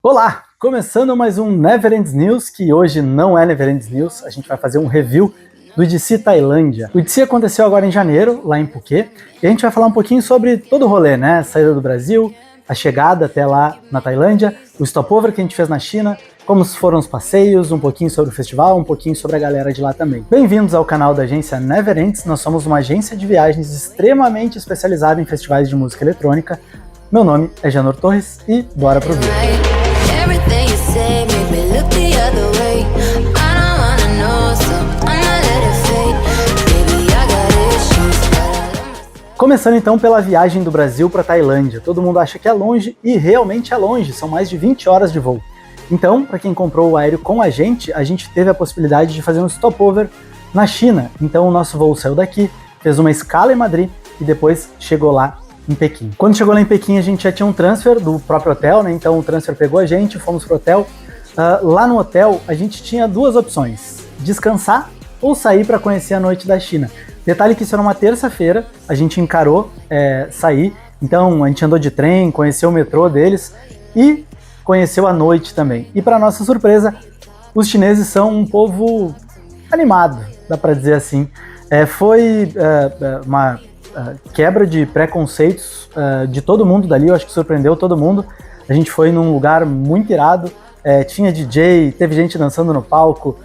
Olá! Começando mais um Never Ends News, que hoje não é Never Ends News, a gente vai fazer um review do IDC Tailândia. O IDC aconteceu agora em janeiro, lá em Phuket, e a gente vai falar um pouquinho sobre todo o rolê, né? A saída do Brasil, a chegada até lá na Tailândia, o stopover que a gente fez na China, como foram os passeios, um pouquinho sobre o festival, um pouquinho sobre a galera de lá também. Bem-vindos ao canal da agência Never Ends, nós somos uma agência de viagens extremamente especializada em festivais de música eletrônica. Meu nome é Janor Torres e bora pro vídeo. Começando então pela viagem do Brasil para Tailândia. Todo mundo acha que é longe e realmente é longe, são mais de 20 horas de voo. Então, para quem comprou o aéreo com a gente teve a possibilidade de fazer um stopover na China. Então o nosso voo saiu daqui, fez uma escala em Madrid e depois chegou lá em Pequim. Quando chegou lá em Pequim, a gente já tinha um transfer do próprio hotel, né? Então o transfer pegou a gente, fomos pro hotel. Lá no hotel, a gente tinha duas opções: descansar ou sair para conhecer a noite da China. Detalhe que isso era uma terça-feira, a gente encarou sair, então a gente andou de trem, conheceu o metrô deles e conheceu a noite também. E para nossa surpresa, os chineses são um povo animado, dá para dizer assim. Foi uma quebra de preconceitos de todo mundo dali, eu acho que surpreendeu todo mundo. A gente foi num lugar muito irado, tinha DJ, teve gente dançando no palco,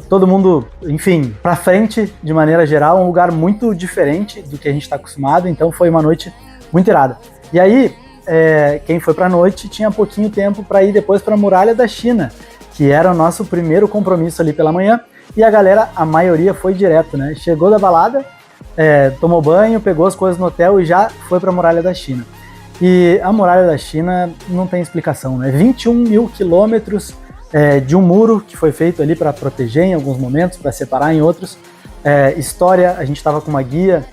todo mundo, enfim, pra frente de maneira geral, um lugar muito diferente do que a gente está acostumado, então foi uma noite muito irada. E aí, quem foi pra noite tinha pouquinho tempo para ir depois pra Muralha da China, que era o nosso primeiro compromisso ali pela manhã, e a galera, a maioria foi direto, né? Chegou da balada, tomou banho, pegou as coisas no hotel e já foi pra Muralha da China. E a Muralha da China não tem explicação, né? 21 mil quilômetros de um muro que foi feito ali para proteger em alguns momentos, para separar em outros. História, a gente estava com uma guia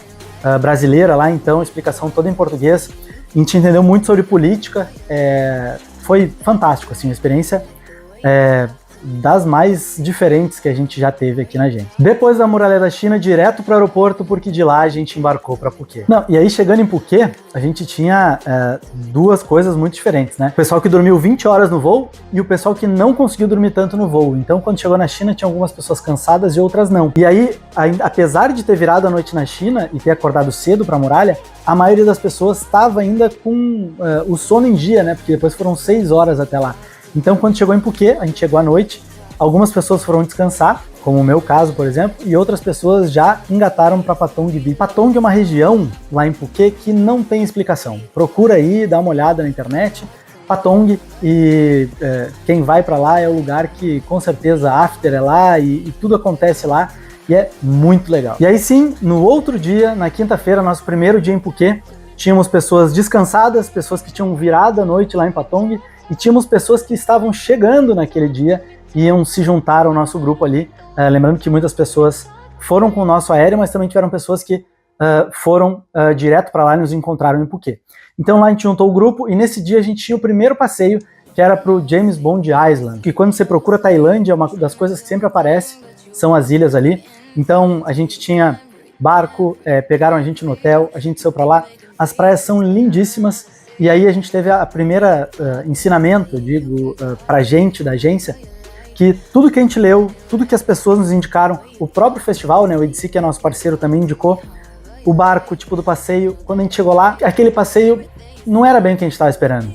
brasileira lá, então explicação toda em português. A gente entendeu muito sobre política, foi fantástico, assim, a experiência das mais diferentes que a gente já teve aqui na gente. Depois da Muralha da China, direto para o aeroporto, porque de lá a gente embarcou para Phuket. Não, e aí chegando em Phuket, a gente tinha duas coisas muito diferentes, né? O pessoal que dormiu 20 horas no voo e o pessoal que não conseguiu dormir tanto no voo. Então, quando chegou na China, tinha algumas pessoas cansadas e outras não. E aí, apesar de ter virado a noite na China e ter acordado cedo para a muralha, a maioria das pessoas estava ainda com o sono em dia, né? Porque depois foram 6 horas até lá. Então, quando chegou em Phuket, a gente chegou à noite, algumas pessoas foram descansar, como o meu caso, por exemplo, e outras pessoas já engataram para Patong Beach. Patong é uma região lá em Phuket que não tem explicação. Procura aí, dá uma olhada na internet, Patong, e quem vai para lá é o lugar que com certeza after é lá e tudo acontece lá, e é muito legal. E aí sim, no outro dia, na quinta-feira, nosso primeiro dia em Phuket, tínhamos pessoas descansadas, pessoas que tinham virado a noite lá em Patong, e tínhamos pessoas que estavam chegando naquele dia e iam se juntar ao nosso grupo ali. Lembrando que muitas pessoas foram com o nosso aéreo, mas também tiveram pessoas que foram direto para lá e nos encontraram em Phuket. Então lá a gente juntou o grupo e nesse dia a gente tinha o primeiro passeio, que era para o James Bond Island, que quando você procura Tailândia, uma das coisas que sempre aparece são as ilhas ali. Então a gente tinha barco, pegaram a gente no hotel, a gente saiu para lá. As praias são lindíssimas. E aí a gente teve a primeira ensinamento, pra gente da agência, que tudo que a gente leu, tudo que as pessoas nos indicaram, o próprio festival, né, o IDC, que é nosso parceiro, também indicou, o barco, tipo do passeio, quando a gente chegou lá, aquele passeio não era bem o que a gente estava esperando.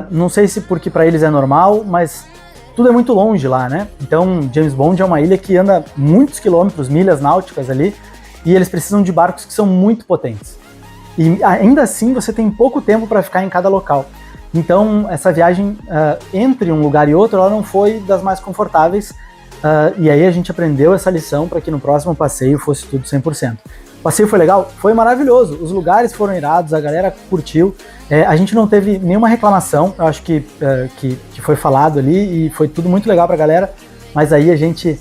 Não sei se porque para eles é normal, mas tudo é muito longe lá, né? Então, James Bond é uma ilha que anda muitos quilômetros, milhas náuticas ali, e eles precisam de barcos que são muito potentes. E ainda assim você tem pouco tempo para ficar em cada local. Então essa viagem entre um lugar e outro, ela não foi das mais confortáveis, e aí a gente aprendeu essa lição para que no próximo passeio fosse tudo 100%. O passeio foi legal? Foi maravilhoso, os lugares foram irados, a galera curtiu, a gente não teve nenhuma reclamação, eu acho que foi falado ali e foi tudo muito legal para a galera, mas aí a gente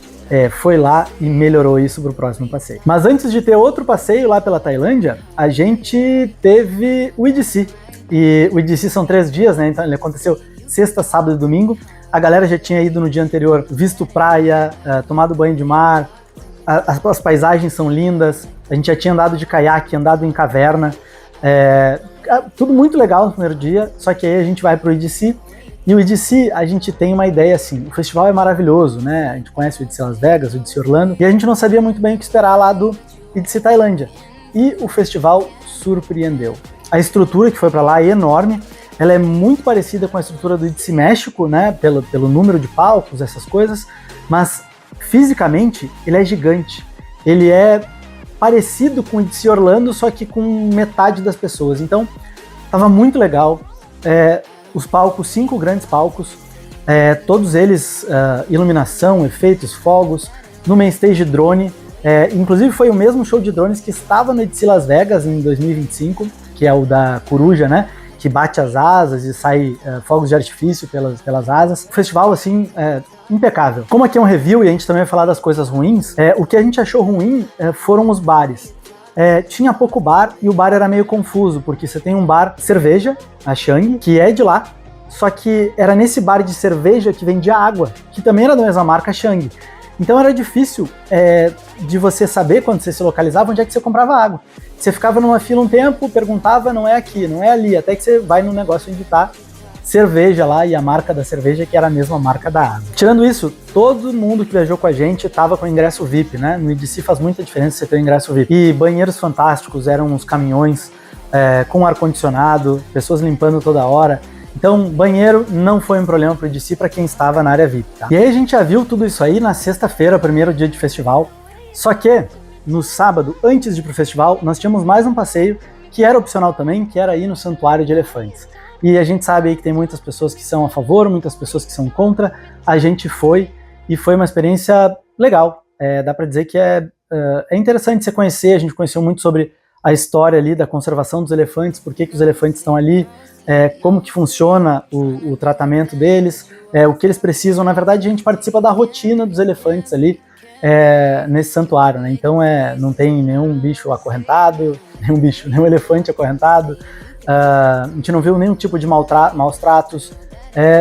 foi lá e melhorou isso para o próximo passeio. Mas antes de ter outro passeio lá pela Tailândia, a gente teve o IDC. E o IDC são 3 dias, né? Então ele aconteceu sexta, sábado e domingo. A galera já tinha ido no dia anterior, visto praia, tomado banho de mar, as paisagens são lindas, a gente já tinha andado de caiaque, andado em caverna, tudo muito legal no primeiro dia, só que aí a gente vai pro IDC E o EDC, a gente tem uma ideia assim, o festival é maravilhoso, né? A gente conhece o EDC Las Vegas, o EDC Orlando, e a gente não sabia muito bem o que esperar lá do EDC Tailândia. E o festival surpreendeu. A estrutura que foi para lá é enorme, ela é muito parecida com a estrutura do EDC México, né? Pelo número de palcos, essas coisas, mas fisicamente ele é gigante. Ele é parecido com o EDC Orlando, só que com metade das pessoas. Então, tava muito legal. Os palcos, 5 grandes palcos, todos eles iluminação, efeitos, fogos, no main stage drone. Inclusive foi o mesmo show de drones que estava no EDC Las Vegas em 2025, que é o da coruja, né? Que bate as asas e sai fogos de artifício pelas asas. O festival, assim, impecável. Como aqui é um review e a gente também vai falar das coisas ruins, o que a gente achou ruim foram os bares. Tinha pouco bar e o bar era meio confuso, porque você tem um bar de cerveja, a Shang, que é de lá, só que era nesse bar de cerveja que vendia água, que também era da mesma marca, Shang. Então era difícil de você saber, quando você se localizava, onde é que você comprava água. Você ficava numa fila um tempo, perguntava, não é aqui, não é ali, até que você vai no negócio onde tá cerveja lá e a marca da cerveja que era a mesma marca da água. Tirando isso, todo mundo que viajou com a gente tava com ingresso VIP, né? No EDC faz muita diferença você ter o ingresso VIP. E banheiros fantásticos, eram uns caminhões com ar-condicionado, pessoas limpando toda hora. Então, banheiro não foi um problema pro EDC para quem estava na área VIP, tá? E aí a gente já viu tudo isso aí na sexta-feira, primeiro dia de festival. Só que, no sábado, antes de ir pro festival, nós tínhamos mais um passeio que era opcional também, que era ir no Santuário de Elefantes. E a gente sabe aí que tem muitas pessoas que são a favor, muitas pessoas que são contra. A gente foi, e foi uma experiência legal. Dá para dizer que é interessante você conhecer. A gente conheceu muito sobre a história ali da conservação dos elefantes, por que os elefantes estão ali, como que funciona o tratamento deles, o que eles precisam. Na verdade, a gente participa da rotina dos elefantes ali nesse santuário, né? Então não tem nenhum bicho acorrentado, nenhum elefante acorrentado. A gente não viu nenhum tipo de maus tratos.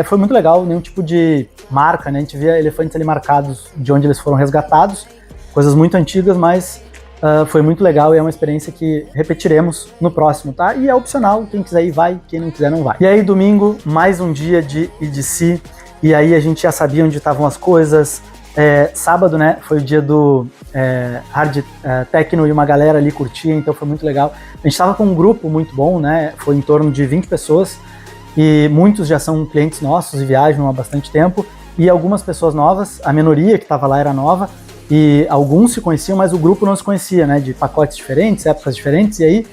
Foi muito legal, nenhum tipo de marca, né? A gente via elefantes ali marcados de onde eles foram resgatados, coisas muito antigas, mas foi muito legal e é uma experiência que repetiremos no próximo, tá? E é opcional, quem quiser ir vai, quem não quiser não vai. E aí domingo, mais um dia de EDC, e aí a gente já sabia onde estavam as coisas. Sábado, né, foi o dia do hard techno e uma galera ali curtia, então foi muito legal. A gente estava com um grupo muito bom, né, foi em torno de 20 pessoas, e muitos já são clientes nossos e viajam há bastante tempo, e algumas pessoas novas, a minoria que estava lá era nova, e alguns se conheciam, mas o grupo não se conhecia, né, de pacotes diferentes, épocas diferentes, e aí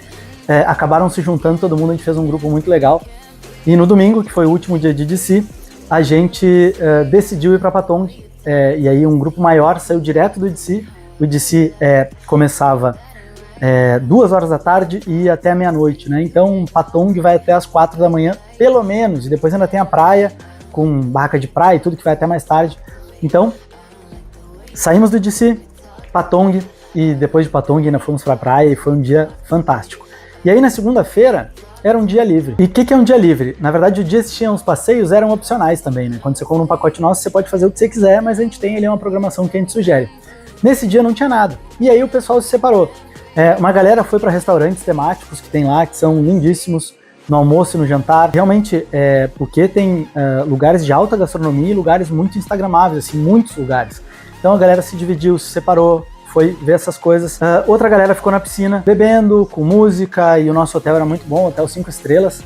acabaram se juntando todo mundo, a gente fez um grupo muito legal. E no domingo, que foi o último dia de EDC, a gente decidiu ir para Patong. E aí um grupo maior saiu direto do EDC. O EDC começava 2 horas da tarde e ia até meia-noite, né? Então Patong vai até as 4 da manhã, pelo menos, e depois ainda tem a praia, com barraca de praia e tudo que vai até mais tarde. Então, saímos do EDC, Patong, e depois de Patong ainda fomos pra praia e foi um dia fantástico. E aí na segunda-feira, era um dia livre. E o que é um dia livre? Na verdade, o dia que tinha os passeios eram opcionais também, né? Quando você compra um pacote nosso, você pode fazer o que você quiser, mas a gente tem ali uma programação que a gente sugere. Nesse dia não tinha nada. E aí o pessoal se separou. Uma galera foi para restaurantes temáticos que tem lá, que são lindíssimos, no almoço e no jantar. Realmente, porque tem lugares de alta gastronomia e lugares muito instagramáveis, assim, muitos lugares. Então a galera se dividiu, se separou, foi ver essas coisas. Outra galera ficou na piscina, bebendo, com música, e o nosso hotel era muito bom, hotel 5 estrelas,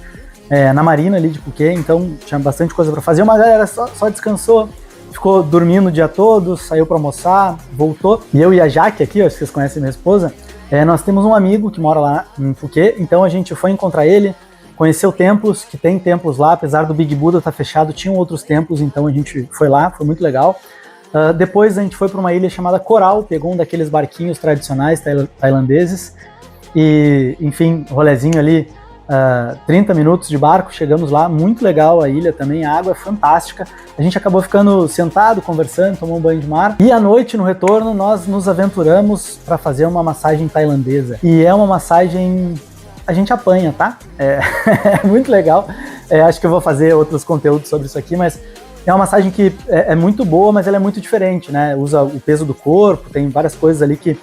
na marina ali de Phuket, então tinha bastante coisa para fazer. Uma galera só descansou, ficou dormindo o dia todo, saiu para almoçar, voltou. E eu e a Jaque aqui, ó, vocês conhecem minha esposa, nós temos um amigo que mora lá em Phuket, então a gente foi encontrar ele, conheceu templos, que tem templos lá, apesar do Big Buddha estar fechado, tinham outros templos, então a gente foi lá, foi muito legal. Depois a gente foi para uma ilha chamada Coral, pegou um daqueles barquinhos tradicionais tailandeses e, enfim, rolezinho ali, 30 minutos de barco, chegamos lá, muito legal a ilha também, a água é fantástica. A gente acabou ficando sentado, conversando, tomando um banho de mar, e à noite, no retorno, nós nos aventuramos para fazer uma massagem tailandesa. E é uma massagem, a gente apanha, tá? É muito legal. Acho que eu vou fazer outros conteúdos sobre isso aqui, mas é uma massagem que é muito boa, mas ela é muito diferente, né? Usa o peso do corpo, tem várias coisas ali que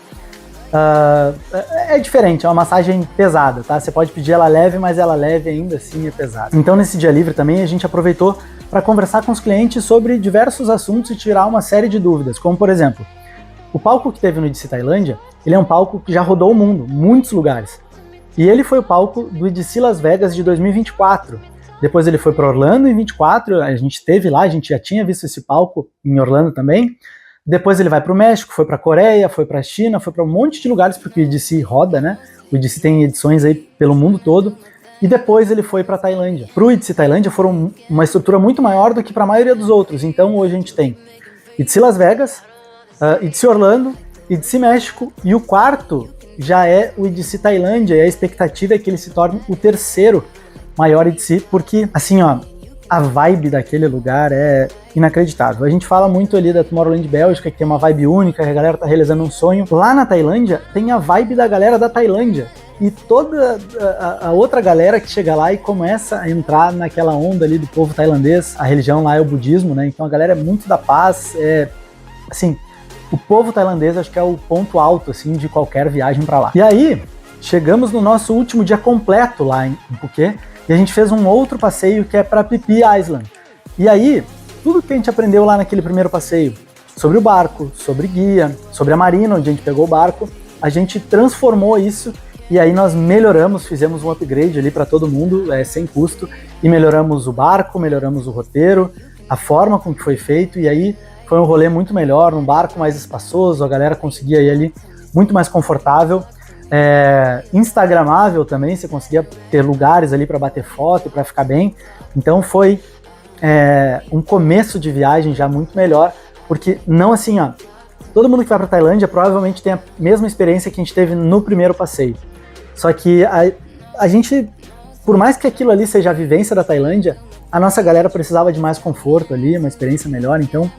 é diferente, é uma massagem pesada, tá? Você pode pedir ela leve, mas ela leve ainda assim é pesada. Então nesse dia livre também a gente aproveitou para conversar com os clientes sobre diversos assuntos e tirar uma série de dúvidas, como por exemplo, o palco que teve no EDC Tailândia, ele é um palco que já rodou o mundo, muitos lugares. E ele foi o palco do EDC Las Vegas de 2024. Depois ele foi para Orlando em 24, a gente esteve lá, a gente já tinha visto esse palco em Orlando também. Depois ele vai para o México, foi para a Coreia, foi para a China, foi para um monte de lugares, porque o EDC roda, né? O EDC tem edições aí pelo mundo todo. E depois ele foi para a Tailândia. Para o EDC Tailândia foram uma estrutura muito maior do que para a maioria dos outros. Então hoje a gente tem EDC Las Vegas, EDC Orlando, EDC México, e o quarto já é o EDC Tailândia, e a expectativa é que ele se torne o terceiro maior EDC, porque, assim, ó, a vibe daquele lugar é inacreditável. A gente fala muito ali da Tomorrowland Bélgica, que tem uma vibe única, que a galera tá realizando um sonho. Lá na Tailândia, tem a vibe da galera da Tailândia, e toda a outra galera que chega lá e começa a entrar naquela onda ali do povo tailandês. A religião lá é o budismo, né? Então a galera é muito da paz, assim, o povo tailandês acho que é o ponto alto, assim, de qualquer viagem para lá. E aí, chegamos no nosso último dia completo lá em Phuket, e a gente fez um outro passeio que é para Phi Phi Island. E aí, tudo que a gente aprendeu lá naquele primeiro passeio, sobre o barco, sobre guia, sobre a marina onde a gente pegou o barco, a gente transformou isso, e aí nós melhoramos, fizemos um upgrade ali para todo mundo, sem custo, e melhoramos o barco, melhoramos o roteiro, a forma com que foi feito, e aí foi um rolê muito melhor, um barco mais espaçoso, a galera conseguia ir ali muito mais confortável, instagramável também, você conseguia ter lugares ali para bater foto e para ficar bem. Então foi um começo de viagem já muito melhor, porque não assim, ó, todo mundo que vai para Tailândia provavelmente tem a mesma experiência que a gente teve no primeiro passeio. Só que a gente, por mais que aquilo ali seja a vivência da Tailândia, a nossa galera precisava de mais conforto ali, uma experiência melhor. Então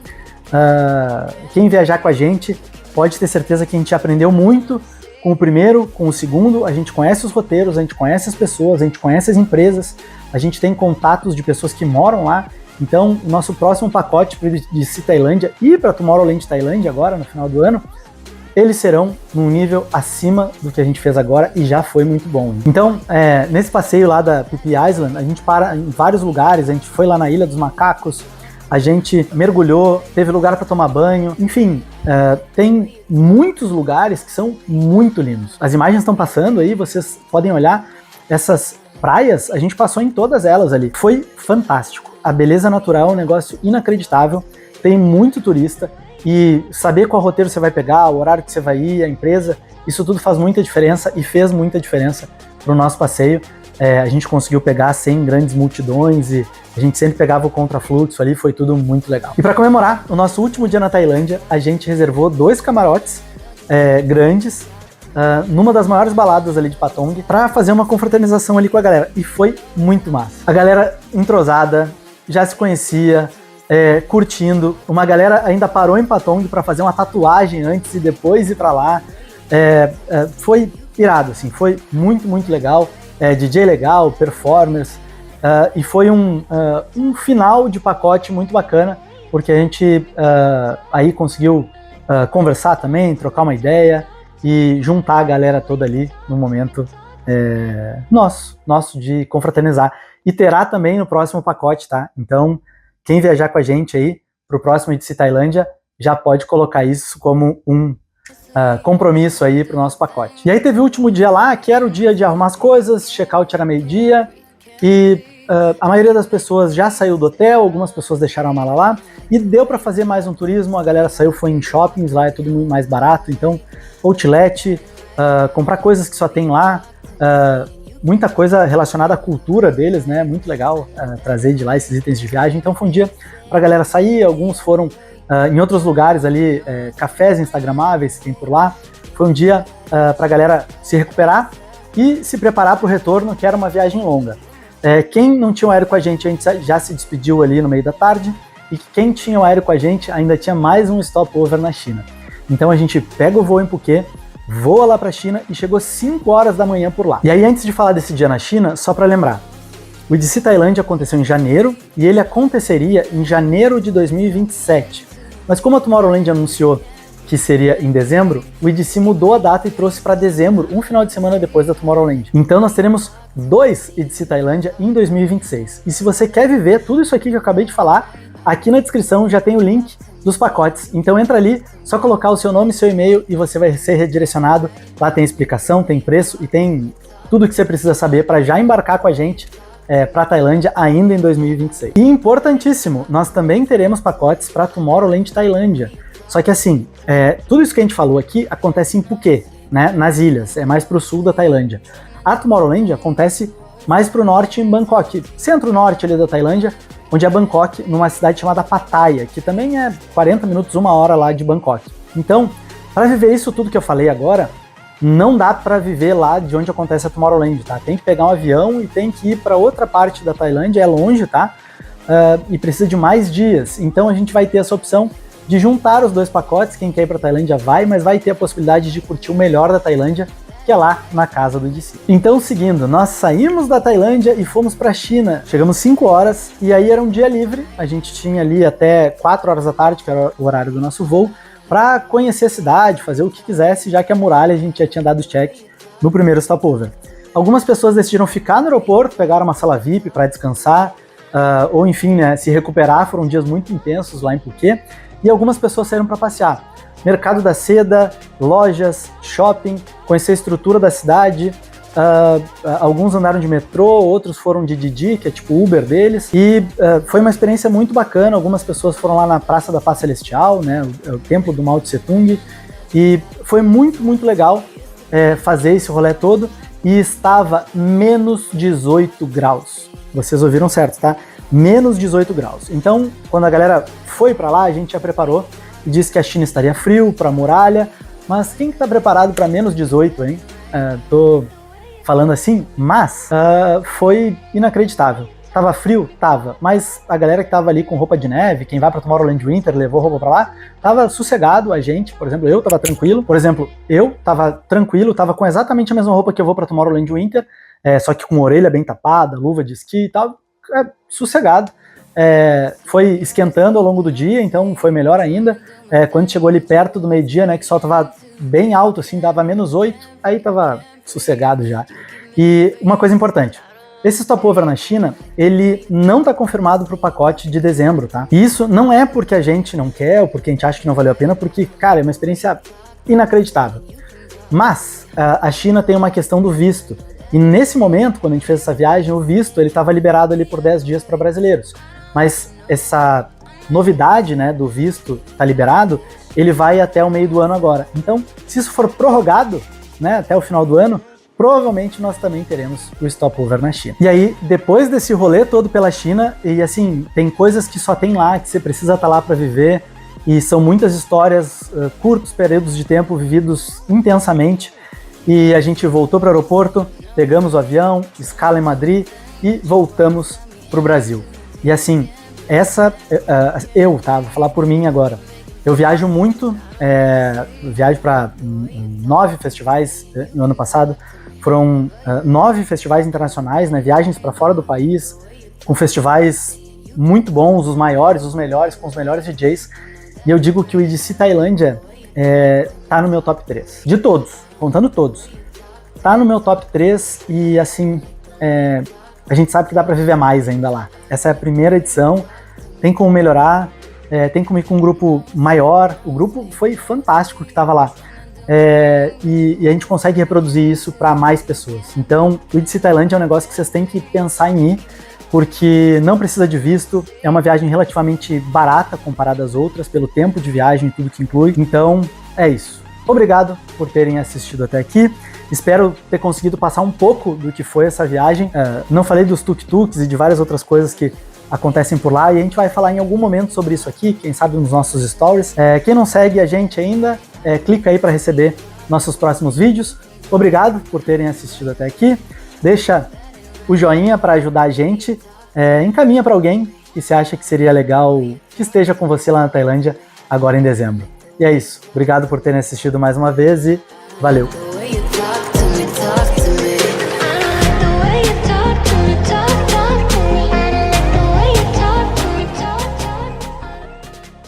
quem viajar com a gente pode ter certeza que a gente aprendeu muito com o primeiro, com o segundo. A gente conhece os roteiros, a gente conhece as pessoas, a gente conhece as empresas, a gente tem contatos de pessoas que moram lá. Então o nosso próximo pacote para EDC Tailândia e para Tomorrowland Tailândia agora no final do ano, eles serão num nível acima do que a gente fez agora, e já foi muito bom. Então, nesse passeio lá da Phi Phi Island, a gente para em vários lugares, a gente foi lá na Ilha dos Macacos, a gente mergulhou, teve lugar para tomar banho, enfim, tem muitos lugares que são muito lindos. As imagens estão passando aí, vocês podem olhar, essas praias, a gente passou em todas elas ali. Foi fantástico. A beleza natural é um negócio inacreditável, tem muito turista, e saber qual roteiro você vai pegar, o horário que você vai ir, a empresa, isso tudo faz muita diferença e fez muita diferença para o nosso passeio. A gente conseguiu pegar sem grandes multidões e a gente sempre pegava o contrafluxo ali, foi tudo muito legal. E para comemorar o nosso último dia na Tailândia, a gente reservou 2 camarotes grandes, numa das maiores baladas ali de Patong, para fazer uma confraternização ali com a galera, e foi muito massa. A galera entrosada, já se conhecia, curtindo, uma galera ainda parou em Patong para fazer uma tatuagem antes e depois ir para lá. Foi irado, assim, foi muito, muito legal. DJ legal, performers, e foi um final de pacote muito bacana, porque a gente aí conseguiu conversar também, trocar uma ideia e juntar a galera toda ali no momento nosso de confraternizar. E terá também no próximo pacote, tá? Então, quem viajar com a gente aí pro próximo EDC Tailândia já pode colocar isso como um compromisso aí pro nosso pacote. E aí teve o último dia lá, que era o dia de arrumar as coisas, check-out era meio-dia, e a maioria das pessoas já saiu do hotel, algumas pessoas deixaram a mala lá, e deu para fazer mais um turismo. A galera saiu, foi em shoppings, lá é tudo muito mais barato, então outlet, comprar coisas que só tem lá, muita coisa relacionada à cultura deles, né, muito legal trazer de lá esses itens de viagem. Então foi um dia pra galera sair, alguns foram em outros lugares ali, cafés instagramáveis que tem por lá. Foi um dia pra galera se recuperar e se preparar para o retorno, que era uma viagem longa. Quem não tinha o aéreo com a gente já se despediu ali no meio da tarde, e quem tinha o aéreo com a gente ainda tinha mais um stopover na China. Então a gente pega o voo em Phuket, voa lá para a China e chegou 5 horas da manhã por lá. E aí, antes de falar desse dia na China, só para lembrar, o EDC Tailândia aconteceu em janeiro, e ele aconteceria em janeiro de 2027. Mas como a Tomorrowland anunciou que seria em dezembro, o EDC mudou a data e trouxe para dezembro, um final de semana depois da Tomorrowland. Então nós teremos 2 EDC Tailândia em 2026. E se você quer viver tudo isso aqui que eu acabei de falar, aqui na descrição já tem o link dos pacotes. Então entra ali, só colocar o seu nome e seu e-mail e você vai ser redirecionado. Lá tem explicação, tem preço e tem tudo que você precisa saber para já embarcar com a gente para a Tailândia ainda em 2026. E importantíssimo, nós também teremos pacotes para Tomorrowland Tailândia. Só que assim, tudo isso que a gente falou aqui acontece em Phuket, né, nas ilhas, é mais para o sul da Tailândia. A Tomorrowland acontece mais para o norte em Bangkok, centro-norte ali da Tailândia, onde é Bangkok, numa cidade chamada Pattaya, que também é 40 minutos, 1 hora lá de Bangkok. Então, para viver isso tudo que eu falei agora, não dá para viver lá de onde acontece a Tomorrowland, tá? Tem que pegar um avião e tem que ir para outra parte da Tailândia, é longe, tá? E precisa de mais dias. Então a gente vai ter essa opção de juntar os dois pacotes. Quem quer ir para a Tailândia vai, mas vai ter a possibilidade de curtir o melhor da Tailândia, que é lá na casa do EDC. Então, seguindo, nós saímos da Tailândia e fomos para a China. Chegamos 5 horas e aí era um dia livre. A gente tinha ali até 4 horas da tarde, que era o horário do nosso voo, para conhecer a cidade, fazer o que quisesse, já que a muralha a gente já tinha dado check no primeiro stopover. Algumas pessoas decidiram ficar no aeroporto, pegaram uma sala VIP para descansar, ou enfim, né, se recuperar. Foram dias muito intensos lá em Phuket, e algumas pessoas saíram para passear. Mercado da Seda, lojas, shopping, conhecer a estrutura da cidade. Alguns andaram de metrô, outros foram de Didi, que é tipo Uber deles, e foi uma experiência muito bacana. Algumas pessoas foram lá na Praça da Paz Celestial, né, o templo do Mao Tse Tung, e foi muito, muito legal fazer esse rolê todo, e estava menos 18 graus. Vocês ouviram certo, tá? Menos 18 graus. Então, quando a galera foi para lá, a gente já preparou e disse que a China estaria frio para a muralha, mas quem que tá preparado para menos 18, hein? Tô falando assim, mas foi inacreditável. Tava frio? Tava, mas a galera que tava ali com roupa de neve, quem vai pra Tomorrowland Winter, levou roupa pra lá, tava sossegado. A gente, por exemplo, eu tava tranquilo. Por exemplo, eu tava tranquilo, tava com exatamente a mesma roupa que eu vou pra Tomorrowland Winter, só que com a orelha bem tapada, luva de esqui e tal, sossegado. Foi esquentando ao longo do dia, então foi melhor ainda. Quando chegou ali perto do meio-dia, né, que o sol tava bem alto, assim, dava menos 8, aí tava sossegado já. E uma coisa importante, esse stopover na China, ele não está confirmado para o pacote de dezembro, tá? E isso não é porque a gente não quer ou porque a gente acha que não valeu a pena, porque, cara, é uma experiência inacreditável. Mas a China tem uma questão do visto. E nesse momento, quando a gente fez essa viagem, o visto ele estava liberado ali por 10 dias para brasileiros. Mas essa novidade, né, do visto tá liberado, ele vai até o meio do ano agora. Então, se isso for prorrogado, né, até o final do ano, provavelmente nós também teremos o stopover na China. E aí, depois desse rolê todo pela China, e assim, tem coisas que só tem lá, que você precisa estar lá para viver, e são muitas histórias, curtos períodos de tempo vividos intensamente, e a gente voltou para o aeroporto, pegamos o avião, escala em Madrid, e voltamos para o Brasil. E assim, vou falar por mim agora, eu viajo muito, viajo para 9 festivais no ano passado, foram 9 festivais internacionais, né, viagens para fora do país, com festivais muito bons, os maiores, os melhores, com os melhores DJs, e eu digo que o EDC Tailândia tá no meu top 3, de todos, contando todos, tá no meu top 3 e assim, a gente sabe que dá para viver mais ainda lá. Essa é a primeira edição, tem como melhorar, tem como ir com um grupo maior. O grupo foi fantástico que estava lá. E a gente consegue reproduzir isso para mais pessoas. Então, o EDC Tailândia é um negócio que vocês têm que pensar em ir, porque não precisa de visto, é uma viagem relativamente barata comparada às outras, pelo tempo de viagem e tudo que inclui. Então, é isso. Obrigado por terem assistido até aqui. Espero ter conseguido passar um pouco do que foi essa viagem. Não falei dos tuk-tuks e de várias outras coisas que acontecem por lá, e a gente vai falar em algum momento sobre isso aqui, quem sabe nos nossos stories. Quem não segue a gente ainda, clica aí para receber nossos próximos vídeos. Obrigado por terem assistido até aqui. Deixa o joinha para ajudar a gente. Encaminha para alguém que você acha que seria legal que esteja com você lá na Tailândia agora em dezembro. E é isso. Obrigado por terem assistido mais uma vez e valeu!